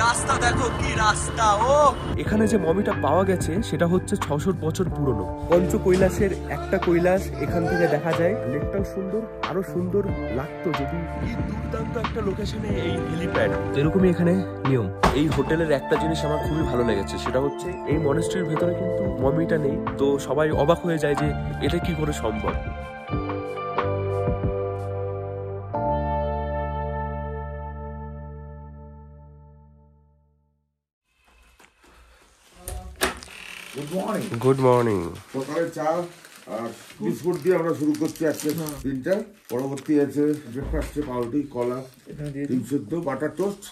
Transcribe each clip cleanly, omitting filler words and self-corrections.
রাস্তা দেখো, কি রাস্তা! ও এখানে যে মমিটা পাওয়া গেছে সেটা হচ্ছে 600 বছর পুরনো। পঞ্চ কৈলাসের একটা কৈলাস এখান থেকে দেখা যায়। লেকটাও সুন্দর, আরো সুন্দর লাগতো যদি কি দুর্দান্ত একটা লোকেশনে এই হেলিপ্যাড। যেরকমই এখানে নিয়ম, এই হোটেলের একটা জিনিস আমার খুবই ভালো লেগেছে, সেটা হচ্ছে এই মনেস্ট্রির ভেতরে কিন্তু মমিটা নেই। তো সবাই অবাক হয়ে যায় যে এটা কি করে সম্ভব। Good morning. সকালে চা আর বিস্কুট দিয়ে আমরা শুরু করছি আজকে দিনটা। পরবর্তী আছে ব্রেকফাস্টে পাউরুটি, কলা, ডিম সিদ্ধ, বাটার টোস্ট।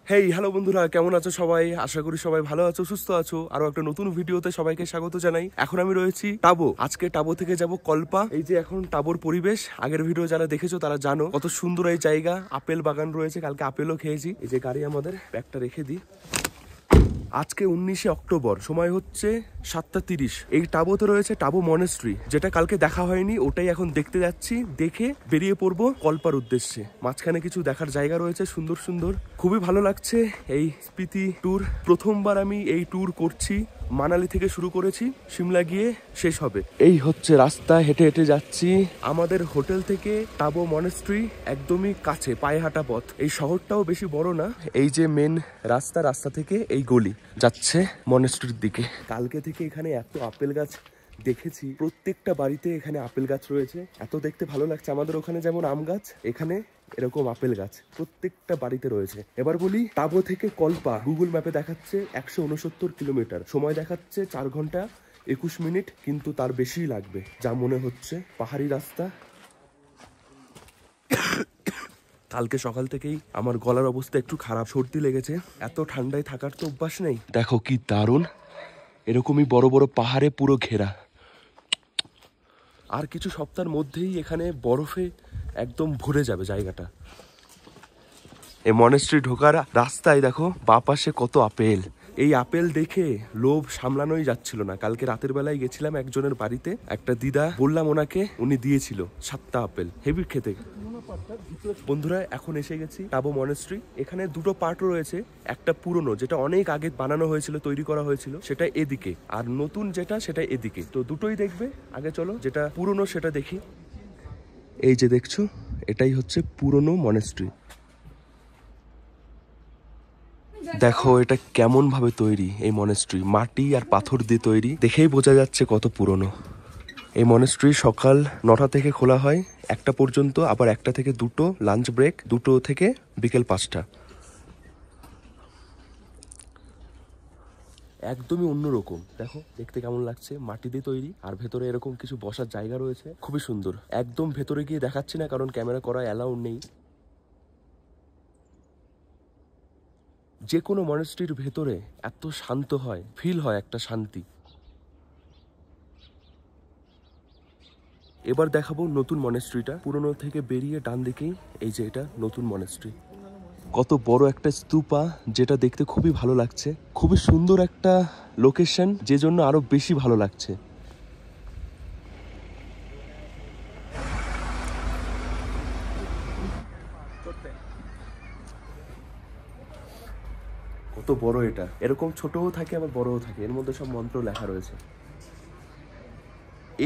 হেই হ্যালো বন্ধুরা, কেমন আছো সবাই? আশা করি সবাই ভালো আছো, সুস্থ আছো। আরো একটা নতুন ভিডিওতে সবাইকে স্বাগত জানাই। এখন আমি রয়েছি টাবো। আজকে টাবো থেকে যাব কল্পা। এই যে এখন টাবোর পরিবেশ, আগের ভিডিও যারা দেখেছো তারা জানো কত সুন্দর এই জায়গা। আপেল বাগান রয়েছে, কালকে আপেলও খেয়েছি। এই যে গাড়ি আমাদের, ব্যাগটা রেখে দিই। আজকে 19শে অক্টোবর, সময় হচ্ছে 7:30। এই টাবোতে রয়েছে টাবো মনেস্ট্রি, যেটা কালকে দেখা হয়নি, ওটাই এখন দেখতে যাচ্ছি। দেখে বেরিয়ে পড়বো কল্পার উদ্দেশ্যে। মাঝখানে কিছু দেখার জায়গা রয়েছে সুন্দর সুন্দর, খুবই ভালো লাগছে এই স্পিতি ট্যুর। প্রথমবার আমি এই ট্যুর করছি। মানালি থেকে শুরু করেছি, সিমলা গিয়ে শেষ হবে। এই হচ্ছে রাস্তা, হেঁটে হেঁটে যাচ্ছি। আমাদের হোটেল থেকে টাবো মনেস্ট্রি একদমই কাছে, পায়ে হাঁটা পথ। এই শহরটাও বেশি বড় না। এই যে মেন রাস্তা, রাস্তা থেকে এই গলি যাচ্ছে মনেস্ট্রির দিকে। কালকে থেকে এখানে এত আপেল গাছ দেখেছি, প্রত্যেকটা বাড়িতে এখানে আপেল গাছ রয়েছে। এত দেখতে ভালো লাগছে। আমাদের ওখানে যেমন আম গাছ, এখানে এরকম আপেল গাছ প্রত্যেকটা বাড়িতে রয়েছে। এবার বলি, টাবো থেকে কল্পা গুগল ম্যাপে দেখাচ্ছে 169 কিলোমিটার, সময় দেখাচ্ছে 4 ঘন্টা 21 মিনিট, কিন্তু তার বেশি লাগবে যা মনে হচ্ছে। পাহাড়ি রাস্তা। কালকে সকাল থেকেই আমার গলার অবস্থা একটু খারাপ, সর্দি লেগেছে। এত ঠান্ডায় থাকার তো অভ্যাস নেই। দেখো কি দারুণ, এরকমই বড় বড় পাহাড়ে পুরো ঘেরা। আর কিছু সপ্তাহের মধ্যেই এখানে বরফে একদম ভরে যাবে জায়গাটা। এই মনেস্ট্রি ঢোকার রাস্তায় দেখো বাঁ পাশে কত আপেল। এই আপেল দেখে লোভ সামলানোই যাচ্ছিল না। কালকে রাতের বেলায় গেছিলাম একজনের বাড়িতে, একটা দিদা বললাম ওনাকে, উনি দিয়েছিল 7টা আপেল, হেভি খেতে। বন্ধুরা এখন এসে গেছি টাবো মনেস্ট্রি। এখানে দুটো পার্ট রয়েছে, একটা পুরনো যেটা অনেক আগে বানানো হয়েছিল, তৈরি করা হয়েছিল, সেটা এদিকে, আর নতুন যেটা সেটা এদিকে। তো দুটোই দেখবে। আগে চলো যেটা পুরনো সেটা দেখি। এই যে দেখছো, এটাই হচ্ছে পুরনো মনেস্ট্রি। দেখো এটা কেমন ভাবে তৈরি। এই মনেস্ট্রি মাটি আর পাথর দিয়ে তৈরি, দেখেই বোঝা যাচ্ছে কত পুরনো। এই মনেস্ট্রি সকাল 9টা থেকে খোলা হয় 1টা পর্যন্ত, আবার 1টা থেকে 2টো লাঞ্চ ব্রেক, 2টো থেকে বিকেল 5টা। একদমই অন্যরকম। দেখো দেখতে কেমন লাগছে, মাটি দিয়ে তৈরি, আর ভেতরে এরকম কিছু বসার জায়গা রয়েছে, খুবই সুন্দর। একদম ভেতরে গিয়ে দেখাচ্ছি না, কারণ ক্যামেরা করা অ্যালাউড নেই। যে কোনো মনেস্ট্রির ভেতরে এত শান্ত হয়, ফিল হয় একটা শান্তি। এবার দেখাবো নতুন মনেস্ট্রিটা। পুরনো থেকে বেরিয়ে ডান দিকেই এই যে এটা নতুন মনেস্ট্রি। কত বড় একটা স্তূপা, যেটা দেখতে খুবই ভালো লাগছে। খুবই সুন্দর একটা লোকেশন, যে জন্য আরো বেশি ভালো লাগছে। কত বড় এটা, এরকম ছোটও থাকে আবার বড়ও থাকে, এর মধ্যে সব মন্ত্র লেখা রয়েছে।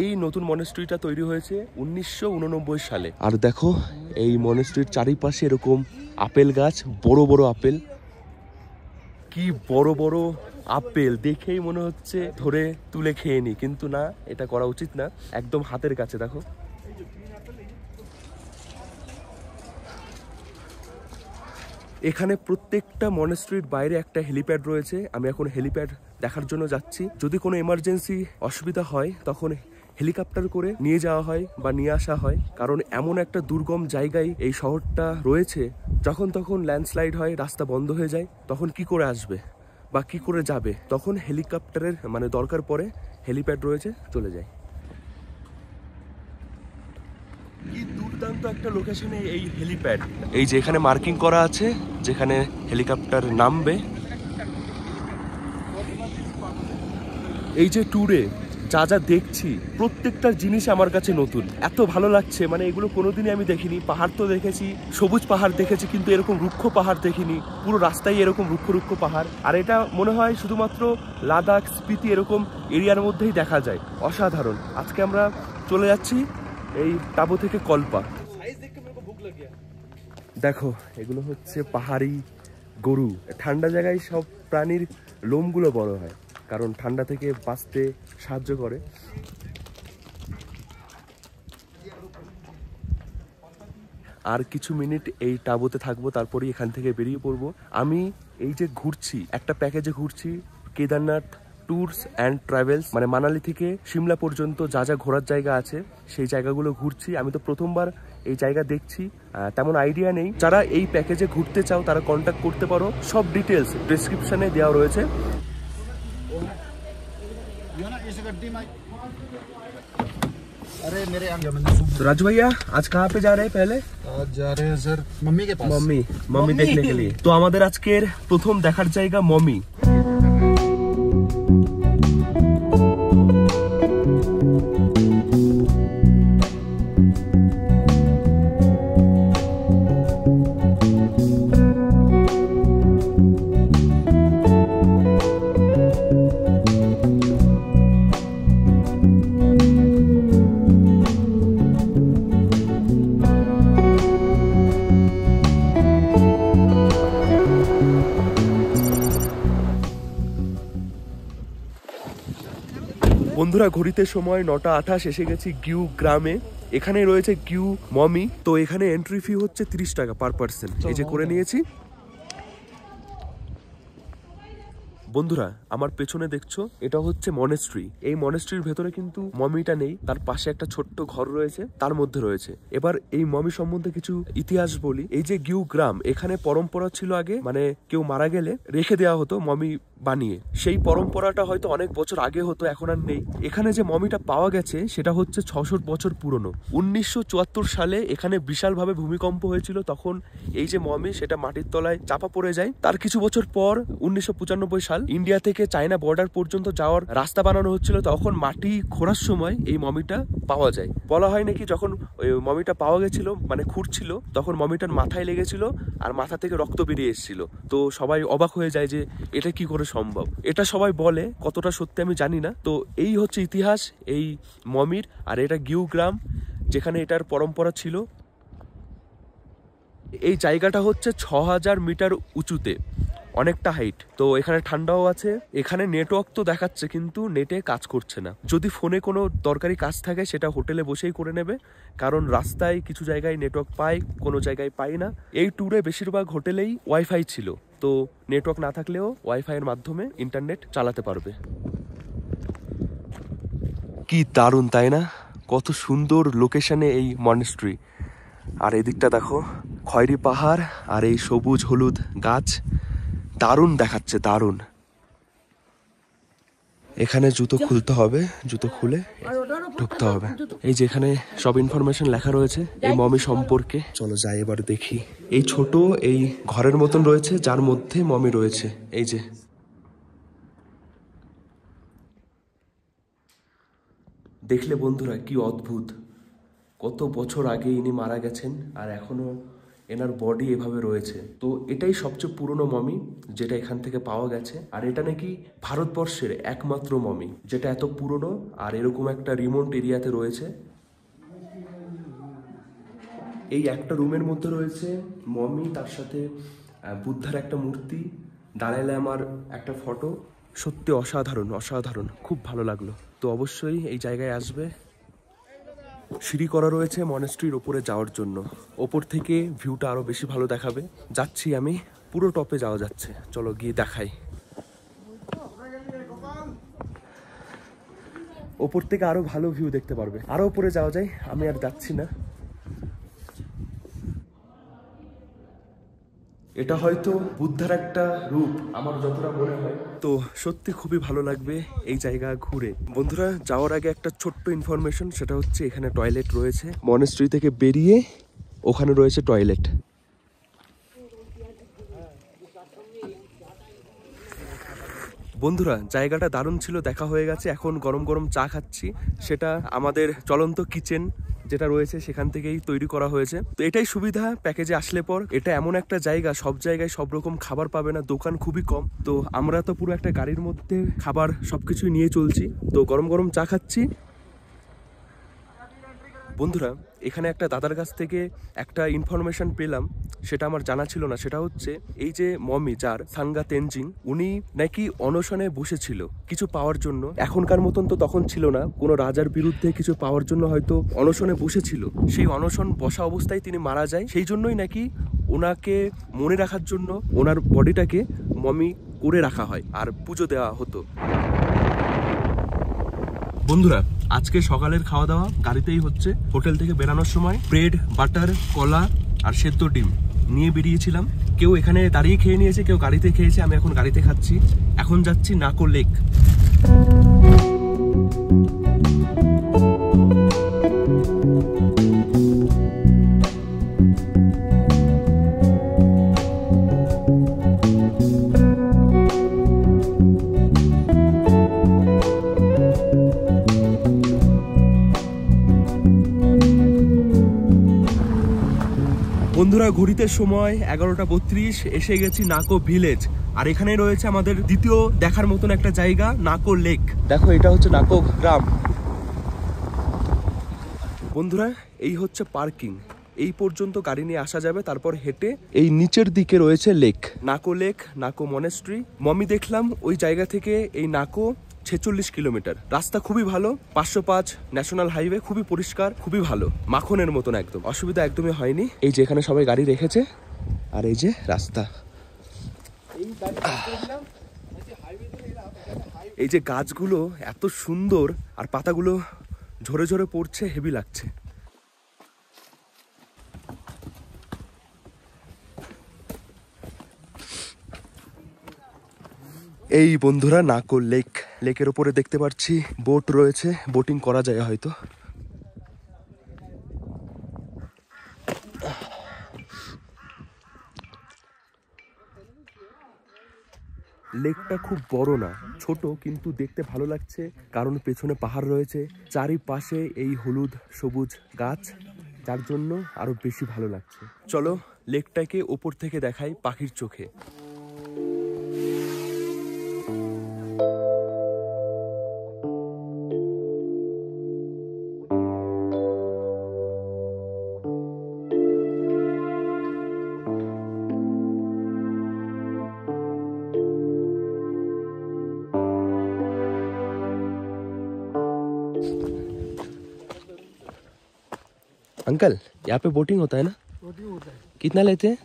এই নতুন মনেস্ট্রিটা তৈরি হয়েছে 1989 সালে। আর দেখো এই মনেস্ট্রির চারিপাশে এরকম আপেল গাছ, বড় বড় আপেল। কি বড় বড় আপেল, দেখেই মনে হচ্ছে ধরে তুলে খেয়ে নি, কিন্তু না, এটা করা উচিত না। একদম হাতের কাছে দেখো। এখানে প্রত্যেকটা মনেস্ট্রির বাইরে একটা হেলিপ্যাড রয়েছে। আমি এখন হেলিপ্যাড দেখার জন্য যাচ্ছি। যদি কোনো এমার্জেন্সি অসুবিধা হয় তখন হেলিকপ্টার করে নিয়ে যাওয়া হয় বা নিয়ে আসা হয়, কারণ এমন একটা দুর্গম জায়গায় এই শহরটা রয়েছে। যখন তখন ল্যান্ডস্লাইড হয়, রাস্তা বন্ধ হয়ে যায়, তখন কি করে আসবে বা কি করে যাবে, তখন হেলিকপ্টারের দরকার পড়ে। হেলিপ্যাড রয়েছে, চলে যায়। কি দুর্দান্ত একটা লোকেশনে এই হেলিপ্যাড। এই যে এখানে মার্কিং করা আছে যেখানে হেলিকপ্টার নামবে। এই যে ট্যুরে যা যা দেখছি প্রত্যেকটা জিনিস আমার কাছে নতুন, এত ভালো লাগছে। মানে এগুলো কোনোদিনই আমি দেখিনি। পাহাড় তো দেখেছি, সবুজ পাহাড় দেখেছি, কিন্তু এরকম রুক্ষ পাহাড় দেখিনি। পুরো রাস্তায় এরকম রুক্ষ রুক্ষ পাহাড়, আর এটা মনে হয় শুধুমাত্র লাদাখ, স্পিতি এরকম এরিয়ার মধ্যেই দেখা যায়। অসাধারণ। আজকে আমরা চলে যাচ্ছি এই টাবো থেকে কল্পা। দেখো এগুলো হচ্ছে পাহাড়ি গরু। ঠান্ডা জায়গায় সব প্রাণীর লোমগুলো বড় হয়, কারণ ঠান্ডা থেকে বাঁচতে সাহায্য করে। আর কিছু মিনিট এই টাবোতে থাকবো, তারপরে এখান থেকে বেরিয়ে পড়বো। আমি এই যে ঘুরছি, একটা প্যাকেজে ঘুরছি, কেদারনাথ ট্যুরস অ্যান্ড ট্রাভেলস, মানে মানালি থেকে সিমলা পর্যন্ত যা যা ঘোরার জায়গা আছে সেই জায়গাগুলো ঘুরছি। আমি তো প্রথমবার এই জায়গা দেখছি, তেমন আইডিয়া নেই। যারা এই প্যাকেজে ঘুরতে চাও তারা কন্ট্যাক্ট করতে পারো, সব ডিটেলস ডিসক্রিপশনে দেওয়া রয়েছে। तो राजू भैया आज कहाँ पे जा रहे हैं? पहले आज जा रहे हैं सर मम्मी के पास। मम्मी देखने के लिए। तो আমাদের আজকের প্রথম দেখার জায়গা মমি। বন্ধুরা ঘড়িতে সময় 9:28, এসে গেছি গিউ গ্রামে। এখানে রয়েছে গিউ মমি। তো এখানে এন্ট্রি ফি হচ্ছে 30 টাকা পার পার্সন। এই যে করে নিয়েছি। বন্ধুরা আমার পেছনে দেখছো, এটা হচ্ছে মনেস্ট্রি। এই মনেস্ট্রির ভেতরে কিন্তু মমিটা নেই, তার পাশে একটা ছোট্ট ঘর রয়েছে, তার মধ্যে রয়েছে। এবার এই মমি সম্বন্ধে কিছু ইতিহাস বলি। এই যে গিউ গ্রাম, এখানে পরম্পরা ছিল আগে, মানে কেউ মারা গেলে রেখে দেওয়া হতো মমি বানিয়ে। সেই পরম্পরাটা হয়তো অনেক বছর আগে হতো, এখন আর নেই। এখানে যে মমিটা পাওয়া গেছে সেটা হচ্ছে 600 বছর পুরনো। 1974 সালে এখানে বিশালভাবে ভূমিকম্প হয়েছিল, তখন এই যে মমি সেটা মাটির তলায় চাপা পড়ে যায়। তার কিছু বছর পর 1995 সাল ইন্ডিয়া থেকে চায়না বর্ডার পর্যন্ত যাওয়ার রাস্তা বানানো হচ্ছিল, তখন মাটি খোঁড়ার সময় এই মমিটা পাওয়া যায়। বলা হয় নাকি যখন ওই মমিটা পাওয়া গেছিল, মানে খুঁড়ছিল, তখন মমিটার মাথায় লেগেছিল আর মাথা থেকে রক্ত বেরিয়ে এসেছিল। তো সবাই অবাক হয়ে যায় যে এটা কি করে সম্ভব। এটা সবাই বলে, কতটা সত্যি আমি জানি না। তো এই হচ্ছে ইতিহাস এই মমির। আর এটা গিউ গ্রাম, যেখানে এটার পরম্পরা ছিল। এই জায়গাটা হচ্ছে 6000 মিটার উঁচুতে, অনেকটা হাইট। তো এখানে ঠান্ডাও আছে। এখানে নেটওয়ার্ক তো দেখাচ্ছে, কিন্তু নেটে কাজ করছে না। যদি ফোনে কোনো দরকারি কাজ থাকে সেটা হোটেলে বসেই করে নেবে, কারণ রাস্তায় কিছু জায়গায় নেটওয়ার্ক পায়, কোনো জায়গায় পাই না। এই ট্যুরে বেশিরভাগ হোটেলেই ওয়াইফাই ছিল, তো নেটওয়ার্ক না থাকলেও ওয়াইফাই এর মাধ্যমে ইন্টারনেট চালাতে পারবে। কি দারুণ তাই না? কত সুন্দর লোকেশনে এই মনেস্ট্রি। আর এদিকটা দেখো, খয়েরি পাহাড় আর এই সবুজ হলুদ গাছ, দারুণ দেখাচ্ছে, দারুণ। এখানে জুতো খুলতে হবে, জুতো খুলে ঢুকতে হবে। এই যে এখানে সব ইনফরমেশন লেখা রয়েছে এই মমি সম্পর্কে। চলো যাই এবার দেখি। এই ছোট এই ঘরের মতন রয়েছে, যার মধ্যে মমি রয়েছে। এই যে দেখলে বন্ধুরা কি অদ্ভুত, কত বছর আগে ইনি মারা গেছেন আর এখনো এনার বডি এভাবে রয়েছে। তো এটাই সবচেয়ে পুরনো মমি যেটা এখান থেকে পাওয়া গেছে। আর এটা নাকি ভারতবর্ষের একমাত্র মমি যেটা এত পুরনো আর এরকম একটা রিমোট এরিয়াতে রয়েছে। এই একটা রুমের মধ্যে রয়েছে মমি, তার সাথে বুদ্ধার একটা মূর্তি, দালাই লামার একটা ফটো। সত্যি অসাধারণ, অসাধারণ, খুব ভালো লাগলো। তো অবশ্যই এই জায়গায় আসবে। সিঁড়ি করা রয়েছে মনেস্ট্রির ওপরে যাওয়ার জন্য। ওপর থেকে ভিউটা আরো বেশি ভালো দেখাবে। যাচ্ছি আমি, পুরো টপে যাওয়া যাচ্ছে। চলো গিয়ে দেখাই। ওপর থেকে আরো ভালো ভিউ দেখতে পারবে। আরো উপরে যাওয়া যায়, আমি আর যাচ্ছি না। এটা হয়তো বুদ্ধার একটা রূপ আমার যতটা মনে হয়। তো সত্যি খুবই ভালো লাগবে এই জায়গা ঘুরে। বন্ধুরা যাওয়ার আগে একটা ছোট্ট ইনফরমেশন, সেটা হচ্ছে এখানে টয়লেট রয়েছে। মনেস্ট্রি থেকে বেরিয়ে ওখানে রয়েছে টয়লেট। বন্ধুরা জায়গাটা দারুণ ছিল, দেখা হয়ে গেছে। এখন গরম গরম চা খাচ্ছি, সেটা আমাদের চলন্ত কিচেন যেটা রয়েছে সেখান থেকেই তৈরি করা হয়েছে। তো এটাই সুবিধা প্যাকেজে আসলে পর, এটা এমন একটা জায়গা সব জায়গায় সব রকম খাবার পাবে না, দোকান খুবই কম। তো আমরা তো পুরো একটা গাড়ির মধ্যে খাবার সবকিছুই নিয়ে চলছি, তো গরম গরম চা খাচ্ছি। বন্ধুরা এখানে একটা দাদার কাছ থেকে একটা ইনফরমেশন পেলাম, সেটা আমার জানা ছিল না। সেটা হচ্ছে এই যে মমি যার সাঙ্গা তেনজিং, উনি নাকি অনশনে বসেছিল কিছু পাওয়ার জন্য। এখনকার মতন তো তখন ছিল না, কোনো রাজার বিরুদ্ধে কিছু পাওয়ার জন্য হয়তো অনশনে বসেছিল। সেই অনশন বসা অবস্থায় তিনি মারা যায়, সেই জন্যই নাকি ওনাকে মনে রাখার জন্য ওনার বডিটাকে মমি করে রাখা হয় আর পুজো দেওয়া হতো। বন্ধুরা আজকে সকালের খাওয়া দাওয়া গাড়িতেই হচ্ছে। হোটেল থেকে বেরানোর সময় ব্রেড, বাটার, কলা আর সেদ্ধ ডিম নিয়ে বেরিয়েছিলাম। কেউ এখানে দাঁড়িয়ে খেয়ে নিয়েছে, কেউ গাড়িতে খেয়েছে, আমি এখন গাড়িতে খাচ্ছি। এখন যাচ্ছি নাকো লেক। বন্ধুরা ঘড়িতে সময় 11:32, এসে গেছি নাকো ভিলেজ। আর এখানে রয়েছে আমাদের দ্বিতীয় দেখার মতন একটা জায়গা, নাকো লেক। দেখো এটা হচ্ছে নাকো গ্রাম। বন্ধুরা এই হচ্ছে পার্কিং, এই পর্যন্ত গাড়ি নিয়ে আসা যাবে, তারপর হেঁটে এই নিচের দিকে রয়েছে লেক, নাকো লেক, নাকো মনেস্ট্রি। মমি দেখলাম ওই জায়গা থেকে এই নাকো 46 কিলোমিটার। রাস্তা খুবই ভালো, 505 ন্যাশনাল হাইওয়ে, খুবই পরিষ্কার, খুবই ভালো, মাখনের মতন একদম, অসুবিধা একদমই হয়নি। এই যে এখানে সবাই গাড়ি রেখেছে, আর এই যে রাস্তা, এই যে গাছগুলো এত সুন্দর আর পাতাগুলো ঝরে ঝরে পড়ছে, হেভি লাগছে। এই বন্ধুরা নাকো লেক, লেকের উপরে দেখতে পাচ্ছি বোট রয়েছে, বোটিং করা যায় হয়তো। লেকটা খুব বড় না, ছোট, কিন্তু দেখতে ভালো লাগছে, কারণ পেছনে পাহাড় রয়েছে, চারিপাশে এই হলুদ সবুজ গাছ, যার জন্য আরো বেশি ভালো লাগছে। চলো লেকটাকে ওপর থেকে দেখাই পাখির চোখে। अंकल यहाँ पे बोटिंग होता है ना? बोटिंग होता है, कितना लेते हैं?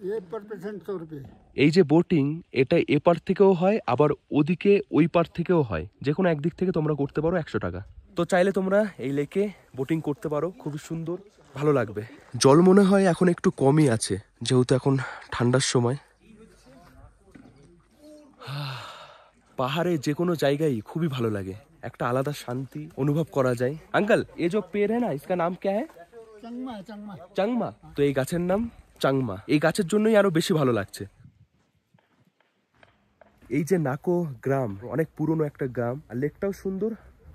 ये पर पर्सन 100 रुपये। এই যে বোটিং, এটা এপার থেকেও হয়, আবার ওদিকে ওই পার থেকেও হয়, যে কোনো একদিক থেকে তোমরা করতে পারো 100 টাকা। তো চাইলে তোমরা এই লেকে বোটিং করতে পারো, খুবই সুন্দর, ভালো লাগবে। জল মনে হয় এখন একটু কমই আছে, যেহেতু এখন ঠান্ডার সময়। পাহাড়ে যে কোনো জায়গায় খুবই ভালো লাগে, একটা আলাদা শান্তি অনুভব করা যায়। আঙ্কল ये जो पेड़ है ना, इसका नाम क्या है? चंगमा है, चंगमा। চাংমা। তো এই গাছের নাম চাংমা, এই গাছের জন্যই আরো বেশি ভালো লাগছে। এই যে নাকো গ্রাম, অনেক পুরনো একটা গ্রাম, আর লেকটাও সুন্দর।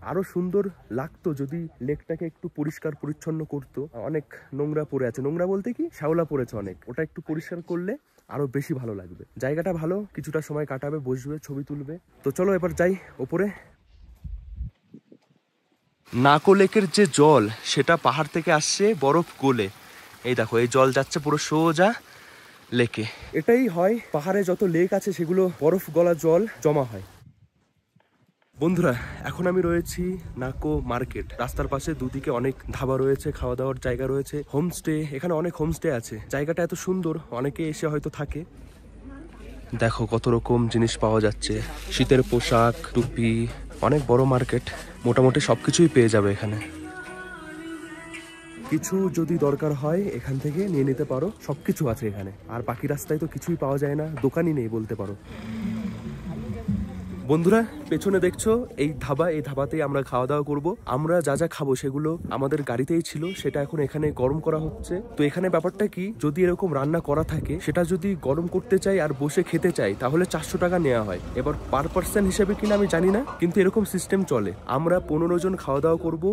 আরো সুন্দর লাগতো যদি লেকটাকে একটু পরিষ্কার পরিচ্ছন্ন করতো। অনেক নোংরা পড়ে আছে, নোংরা বলতে কি শ্যাওলা পড়েছে অনেক, ওটা একটু পরিষ্কার করলে আরো বেশি ভালো লাগবে। জায়গাটা ভালো, কিছুটা সময় কাটাবে, বসবে, ছবি তুলবে। তো চলো এবার যাই ওপরে। নাকো লেকের যে জল, সেটা পাহাড় থেকে আসছে বরফ গলে। এই দেখো এই জল যাচ্ছে পুরো সোজা লেকে। এটাই হয়, পাহাড়ে যত লেক আছে সেগুলো বরফ গলা জল জমা হয়। বন্ধুরা এখন আমি রয়েছি নাকো মার্কেট। রাস্তার পাশে দুদিকে অনেক ধাবা রয়েছে, খাওয়া দাওয়ার জায়গা রয়েছে, হোমস্টে, এখানে অনেক হোমস্টে আছে। জায়গাটা এত সুন্দর, অনেকে এসে হয়তো থাকে। দেখো কত রকম জিনিস পাওয়া যাচ্ছে, শীতের পোশাক, টুপি, অনেক বড় মার্কেট, মোটামুটি সবকিছুই পেয়ে যাবে এখানে। কিছু যদি দরকার হয় এখান থেকে নিয়ে নিতে পারো, সবকিছু আছে এখানে। আর বাকি রাস্তায় তো কিছুই পাওয়া যায় না, দোকানই নেই বলতে পারো। বন্ধুরা পেছনে দেখছো এই ধাবাতেই আমরা খাওয়া দাওয়া করব। আমরা যা যা খাবো সেগুলো আমাদের গাড়িতেই ছিল, সেটা এখন এখানে গরম করা হচ্ছে। তো এখানে ব্যাপারটা কি, যদি এরকম রান্না করা থাকে সেটা যদি গরম করতে চাই আর বসে খেতে চাই তাহলে 400 টাকা নেওয়া হয়। এবার পার পার্সন হিসেবে কিনা আমি জানি না, কিন্তু এরকম সিস্টেম চলে। আমরা 15 জন খাওয়া দাওয়া করব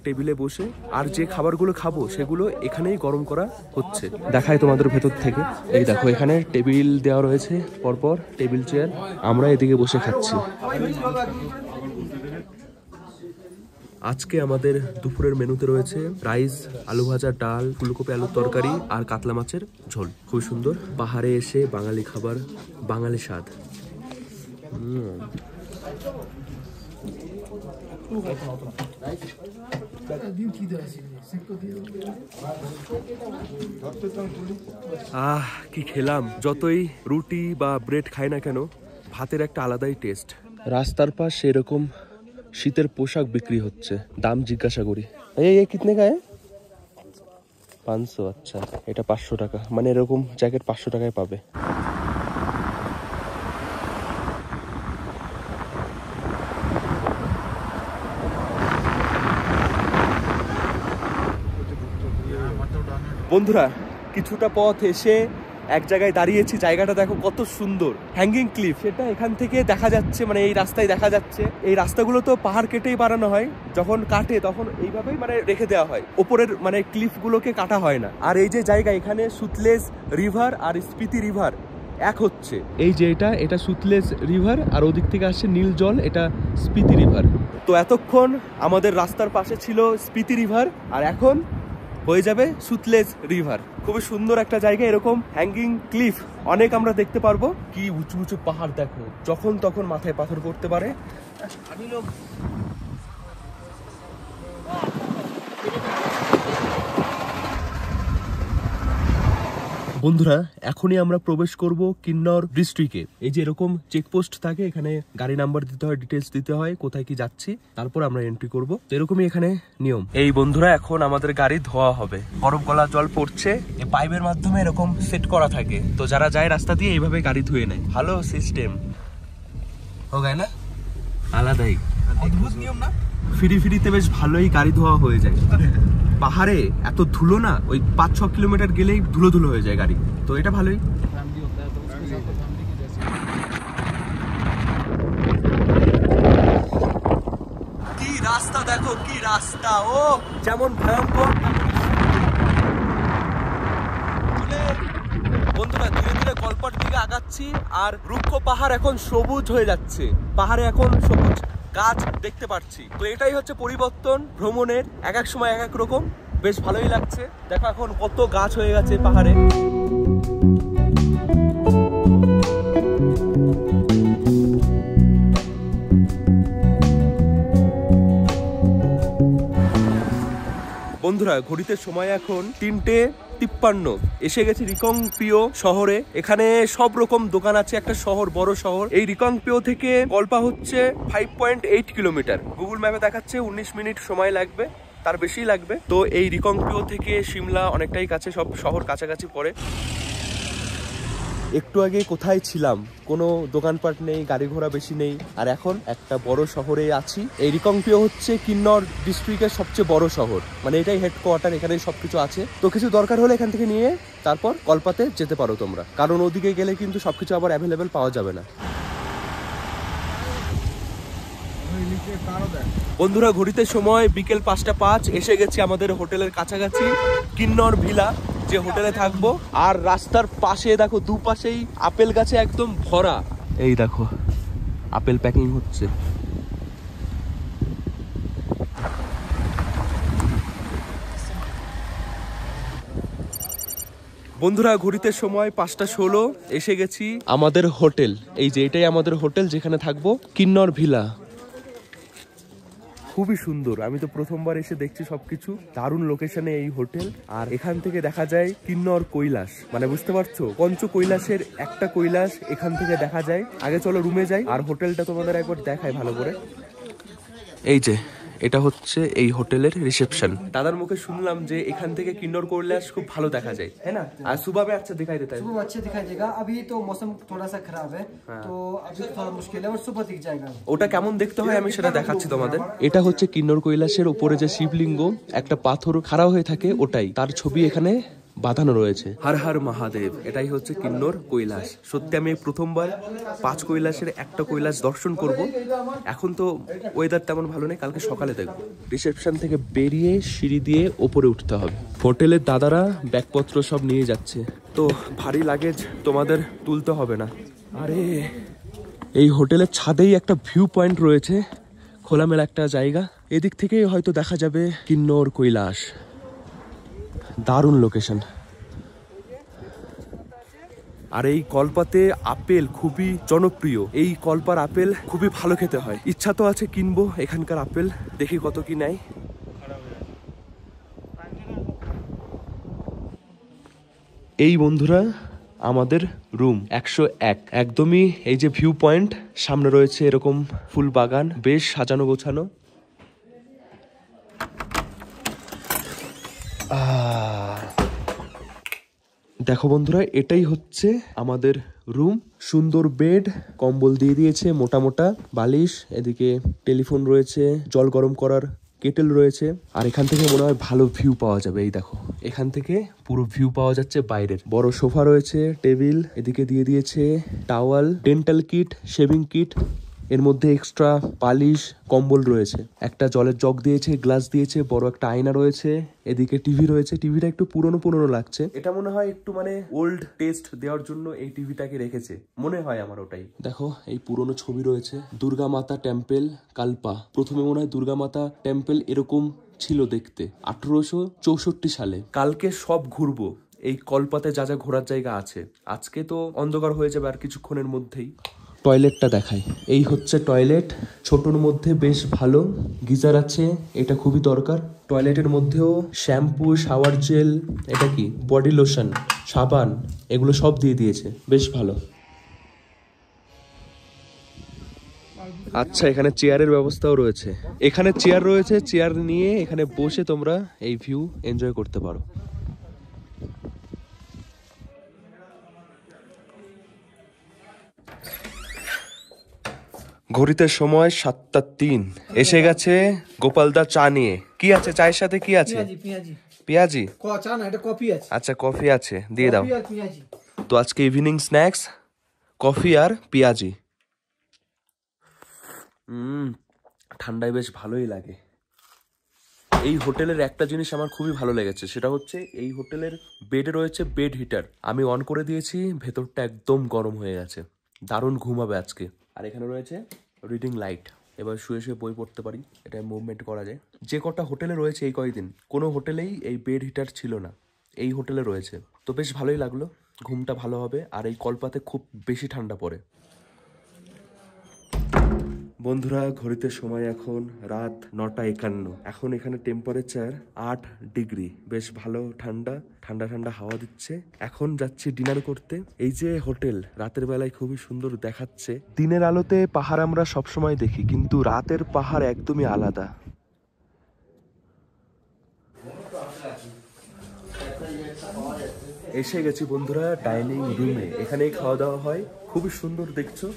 টেবিলে বসে, আর যে খাবারগুলো খাবো সেগুলো এখানেই গরম করা হচ্ছে। দেখাই তোমাদের ভেতর থেকে, এই দেখো এখানে টেবিল দেওয়া রয়েছে, পরপর টেবিল চেয়ার, আমরা এদিকে বসে খাচ্ছি। আজকে আমাদের দুপুরের মেনুতে রয়েছে রাইস, আলু ভাজা, ডাল, ফুলকপি আলুর তরকারি আর কাতলা মাছের ঝোল। খুব সুন্দর, পাহাড়ে এসে বাঙালি খাবার, বাঙালি স্বাদ। কি খেলাম! যতই রুটি বা ব্রেড খাই না কেন, ভাতের একটা আলাদাই টেস্ট। রাস্তার পাশ এরকম শীতের পোশাক বিক্রি হচ্ছে, দাম জিজ্ঞাসা করি। এই কিতনে কা 500? আচ্ছা, এটা 500 টাকা, মানে এরকম জ্যাকেট 500 টাকায় পাবে। বন্ধুরা কিছুটা পথ এসে এক জায়গায় দাঁড়িয়েছি, জায়গাটা দেখো কত সুন্দর, হ্যাঙ্গিং ক্লিফ। সেটা এখান থেকে দেখা যাচ্ছে, মানে এই রাস্তায় দেখা যাচ্ছে। এই রাস্তাগুলো তো পাহাড় কেটেই বানানো হয়, যখন কাটে তখন এইভাবেই মানে রেখে দেওয়া হয়, ওপরের মানে ক্লিফ গুলোকে কাটা হয় না। আর এই যে জায়গা, এখানে সুতলেজ রিভার আর স্পিতি রিভার এক হচ্ছে। এই যে এটা সুতলেজ রিভার, আর ওদিক থেকে আসছে নীল জল, এটা স্পিতি রিভার। তো এতক্ষণ আমাদের রাস্তার পাশে ছিল স্পিতি রিভার, আর এখন হয়ে যাবে সুতলেজ রিভার। খুবই সুন্দর একটা জায়গা, এরকম হ্যাঙ্গিং ক্লিফ অনেক আমরা দেখতে পারবো। কি উঁচু উঁচু পাহাড় দেখো, যখন তখন মাথায় পাথর পড়তে পারে। বন্ধুরা এখনই আমরা প্রবেশ করব কিন্নর ডিস্ট্রিক্টে। এই যে এরকম চেকপোস্ট থাকে, এখানে গাড়ি নাম্বার দিতে হয়, ডিটেলস দিতে হয়, কোথায় কি যাচ্ছি, তারপর আমরা এন্ট্রি করব। তো এরকমই এখানে নিয়ম। এই বন্ধুরা এখন আমাদের গাড়ি ধোয়া হবে, গরম গলা জল পড়ছে, এই পাইপের মাধ্যমে এরকম সেট করা থাকে। তো যারা যায় রাস্তা দিয়ে এইভাবে গাড়ি ধুয়ে নেয়। ভালো সিস্টেম হো গায় না, আলাদাই অদ্ভুত নিয়ম না। ফিরিতে বেশ ভালোই গাড়ি ধোয়া হয়ে যায়। পাহাড়ে এত ধুলো না, ওই 5-6 কিলোমিটার গেলেই ধুলো হয়ে যায় গাড়ি, তো এটা ভালোই। কি রাস্তা দেখো, কি রাস্তা! ও যেমন ভয়ঙ্কর। বন্ধুরা ধীরে ধীরে কলপাট দিকে আগাচ্ছি, আর রুক্ষ পাহাড় এখন সবুজ হয়ে যাচ্ছে, পাহাড়ে এখন সবুজ গাছ দেখতে পাচ্ছি। তো এটাই হচ্ছে পরিবর্তন ভ্রমণের, এক এক সময় এক এক রকম, বেশ ভালোই লাগছে। দেখো এখন কত গাছ হয়ে গেছে পাহাড়ে। বন্ধুরা ঘড়িতে সময় এখন 3:53। এসে গেছি রিকংপিও শহরে। এখানে সব রকম দোকান আছে, একটা শহর, বড় শহর। এই রিকংপিও থেকে কল্পা হচ্ছে 5.8 কিলোমিটার। গুগল ম্যাপে দেখাচ্ছে 19 মিনিট সময় লাগবে, তার বেশি লাগবে। তো এই রিকংপিও থেকে সিমলা অনেকটাই কাছে, সব শহর কাছাকাছি পড়ে। একটু আগে কোথায় ছিলাম, কোনো দোকানপাট নেই, গাড়ি ঘোড়া বেশি নেই, আর এখন একটা বড় শহরে আছি। এই রিকংপিও হচ্ছে কিন্নর ডিস্ট্রিক্টের সবচেয়ে বড় শহর, মানে এটাই হেডকোয়ার্টার, এখানে সবকিছু আছে। তো কিছু দরকার হলে এখান থেকে নিয়ে তারপর কলপাতে যেতে পারো তোমরা, কারণ ওদিকে গেলে কিন্তু সবকিছু আবার অ্যাভেলেবেল পাওয়া যাবে না। বন্ধুরা ঘড়িতে সময় বিকেল 5:05। এসে গেছি আমাদের হোটেলের কাছাকাছি, কিন্নর ভিলা, যে হোটেলে থাকবো। আর রাস্তার পাশে দেখো, দুপাশেই আপেল গাছে একদম ভরা। এই দেখো আপেল প্যাকিং হচ্ছে। বন্ধুরা ঘড়িতে সময় 5:16। এসে গেছি আমাদের হোটেল, এই যে এটাই আমাদের হোটেল যেখানে থাকবো, কিন্নর ভিলা। খুবই সুন্দর, আমি তো প্রথমবার এসে দেখছি সবকিছু। দারুণ লোকেশনে এই হোটেল, আর এখান থেকে দেখা যায় কিন্নর কৈলাস, মানে বুঝতে পারছো, পঞ্চ কৈলাসের একটা কৈলাস এখান থেকে দেখা যায়। আগে চলো রুমে যাই, আর হোটেলটা তোমাদের একবার দেখাই ভালো করে। এই যে এটা হচ্ছে এই হোটেলের রিসেপশন। দাদার মুখে শুনলাম যে এখান থেকে কিন্নর কৈলাস খুব ভালো দেখা যায়, হ্যাঁ না? আর সুবহ में अच्छा दिखाई देता है। सुबह अच्छे दिखाई देगा, अभी तो मौसम थोड़ा सा खराब है तो अभी थोड़ा मुश्किल है और सुबह दिख जाएगा। ওটা কেমন দেখতে হয় আমি সেটা দেখাচ্ছি তোমাদের। এটা হচ্ছে কিন্নর কৈলাসের উপরে যে শিবলিঙ্গ, একটা পাথর খাড়া হয়ে থাকে, ওটাই তার ছবি এখানে বাঁধানো রয়েছে। হর হর মহাদেব, এটাই হচ্ছে কিন্নর কৈলাস। সত্যি আমি প্রথমবার 5 কৈলাসের একটা কৈলাস দর্শন করব। এখন তো ওয়েদার তেমন ভালো নেই, কালকে সকালে দেখব। রিসেপশন থেকে বেরিয়ে সিঁড়ি দিয়ে ওপরে উঠতে হবে। হোটেলের দাদারা ব্যাগপত্র সব নিয়ে যাচ্ছে, তো ভারী লাগেজ তোমাদের তুলতে হবে না। আরে এই হোটেলের ছাদেই একটা ভিউ পয়েন্ট রয়েছে, খোলামেলা একটা জায়গা, এদিক থেকেই হয়তো দেখা যাবে কিন্নর কৈলাস। দারুণ লোকেশন। আর এই কলপাতে আপেল খুবই জনপ্রিয়, এই কলপার আপেল খুবই ভালো খেতে হয়। ইচ্ছা তো আছে কিনবো এখানকার আপেল, দেখি কত কি নেয়। এই বন্ধুরা আমাদের রুম 101, একদমই এই যে ভিউ পয়েন্ট, সামনে রয়েছে এরকম ফুল বাগান, বেশ সাজানো গোছানো। দেখো বন্ধুরা, এটাই হচ্ছে আমাদের রুম। সুন্দর বেড, কম্বল দিয়ে দিয়েছে, মোটা মোটা বালিশ, এদিকে টেলিফোন রয়েছে, জল গরম করার কেটেল রয়েছে। আর এখান থেকে মনে হয় ভালো ভিউ পাওয়া যাবে। এই দেখো, এখান থেকে পুরো ভিউ পাওয়া যাচ্ছে বাইরের। বড় সোফা রয়েছে, টেবিল, এদিকে দিয়ে দিয়েছে towel, dental kit, shaving kit, এর মধ্যে এক্সট্রা বালিশ, কম্বল রয়েছে। একটা জলের জগ দিয়েছে, গ্লাস দিয়েছে, বড় একটা আয়না রয়েছে, এদিকে টিভি রয়েছে। টিভিটা একটু পুরনো পুরনো লাগছে, এটা মনে হয় একটু মানে ওল্ড টেস্ট দেওয়ার জন্য এই টিভিটাকে রেখেছে, মনে হয় আমার ওটাই। দেখো এই পুরনো ছবি রয়েছে, দুর্গা মাতা টেম্পল কালপা। প্রথমে মনে হয় দুর্গা মাতা টেম্পল এরকম ছিল দেখতে 1864 সালে। কালকে সব ঘুরবো, এই কলপাতে যা যা ঘোরার জায়গা আছে। আজকে তো অন্ধকার হয়ে যাবে আর কিছুক্ষণের মধ্যেই। টয়লেটটা দেখাই, এই হচ্ছে টয়লেট, ছোটর মধ্যে বেশ ভালো, গিজার আছে, এটা খুবই দরকার। টয়লেটের মধ্যেও শ্যাম্পু, শাওয়ার জেল, এটা কি বডি লোশন, সাবান, এগুলো সব দিয়ে দিয়েছে, বেশ ভালো। আচ্ছা, এখানে চেয়ারের ব্যবস্থাও রয়েছে, এখানে চেয়ার রয়েছে, চেয়ার নিয়ে এখানে বসে তোমরা এই ভিউ এনজয় করতে পারো। ঘড়িতে সময় 7:03। এসে গেছে গোপালদা চা নিয়ে। কি আছে চায়ের সাথে? কি আছে? পেঁয়াজি। চা না, এটা কফি আছে। আচ্ছা, কফি আছে, দিয়ে দাও। কফি আর পেঁয়াজি। তো আজকে ইভিনিং স্ন্যাক্স কফি আর পেঁয়াজি। ঠান্ডায় বেশ ভালোই লাগে। এই হোটেলের একটা জিনিস আমার খুবই ভালো লেগেছে, সেটা হচ্ছে এই হোটেলের বেডে রয়েছে বেড হিটার। আমি অন করে দিয়েছি, ভেতরটা একদম গরম হয়ে গেছে, দারুণ ঘুম হবে আজকে। আর এখানে রয়েছে রিডিং লাইট, এবার শুয়ে শুয়ে বই পড়তে পারি, এটা মুভমেন্ট করা যায়। যে কটা হোটেলে রয়েছে এই কয়েকদিন, কোনো হোটেলেই এই বেড হিটার ছিল না, এই হোটেলে রয়েছে। তো বেশ ভালোই লাগলো, ঘুমটা ভালো হবে। আর এই কলপাতে খুব বেশি ঠান্ডা পড়ে। বন্ধুরা, ঘড়িতে সময় এখন রাত 9:51। এখন এখানে টেম্পারেচার 8 ডিগ্রি, বেশ ভালো ঠান্ডা ঠান্ডা ঠান্ডা হাওয়া দিচ্ছে। এখন যাচ্ছি ডিনার করতে। এই যে হোটেল, রাতের বেলায় খুবই সুন্দর দেখাচ্ছে। দিনের আলোতে পাহাড় আমরা সবসময় দেখি, কিন্তু রাতের পাহাড় একদমই আলাদা। এসে গেছি বন্ধুরা ডাইনিং রুমে, এখানেই খাওয়া দাওয়া হয়, খুবই সুন্দর দেখছো।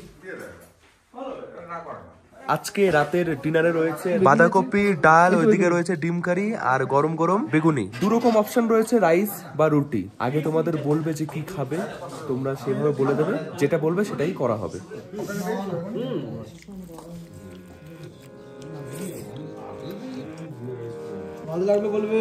আজকে রাতের ডিনারে রয়েছে বাঁধাকপি, ডাল, ওইদিকে রয়েছে ডিম কারি আর গরম গরম বেগুনি। দুরকম অপশন রয়েছে, রাইস বা রুটি। আগে তোমাদের বলবে যে কি খাবে, তোমরা সেভাবে বলে দেবে, যেটা বলবে সেটাই করা হবে। ভালো লাগবে বলবে।